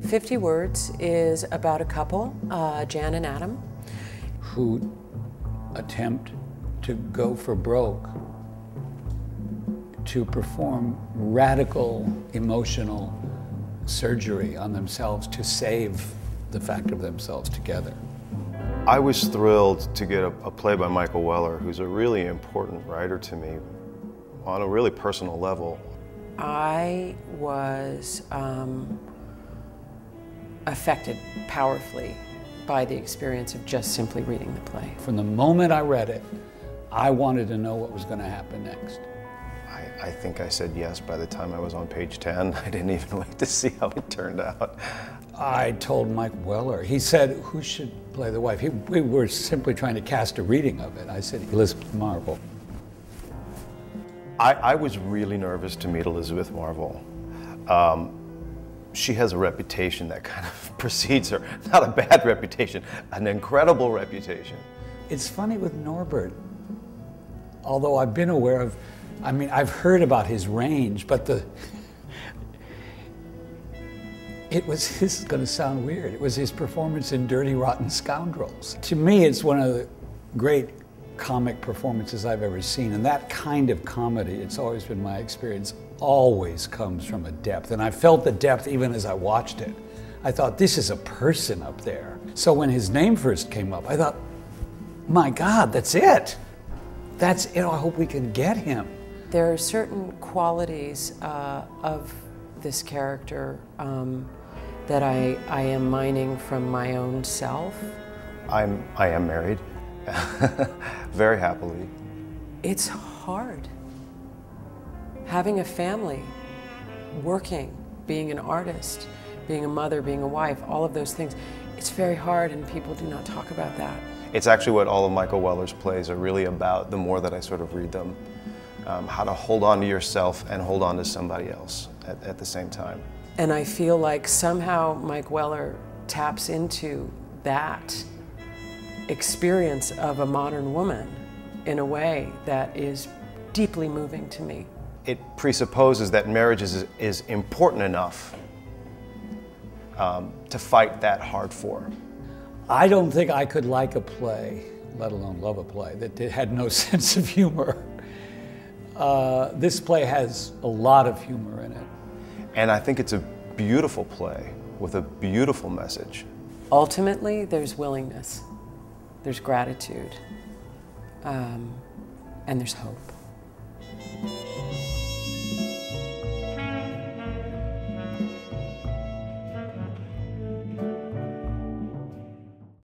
50 Words is about a couple, Jan and Adam, who attempt to go for broke to perform radical emotional surgery on themselves to save the fact of themselves together. I was thrilled to get a play by Michael Weller, who's a really important writer to me on a really personal level. I was affected powerfully by the experience of just simply reading the play. From the moment I read it, I wanted to know what was going to happen next. I think I said yes by the time I was on page 10. I didn't even wait to see how it turned out. I told Mike Weller, he said, who should play the wife? We were simply trying to cast a reading of it. I said, Elizabeth Marvel. I was really nervous to meet Elizabeth Marvel. She has a reputation that kind of precedes her. Not a bad reputation, an incredible reputation. It's funny with Norbert, although I've been aware of, I've heard about his range, but this is going to sound weird, it was his performance in Dirty Rotten Scoundrels. To me, it's one of the great comic performances I've ever seen, and that kind of comedy, it's always been my experience, always comes from a depth, and I felt the depth even as I watched it. I thought, this is a person up there. So when his name first came up, I thought, my God, that's it. That's it, I hope we can get him. There are certain qualities of this character that I am mining from my own self. I am married, very happily. It's hard. Having a family, working, being an artist, being a mother, being a wife, all of those things, it's very hard and people do not talk about that. It's actually what all of Michael Weller's plays are really about, the more that I sort of read them. How to hold on to yourself and hold on to somebody else at the same time. And I feel like somehow Mike Weller taps into that experience of a modern woman in a way that is deeply moving to me. It presupposes that marriage is important enough to fight that hard for. I don't think I could like a play, let alone love a play, that had no sense of humor. This play has a lot of humor in it. And I think it's a beautiful play with a beautiful message. Ultimately, there's willingness, there's gratitude, and there's hope.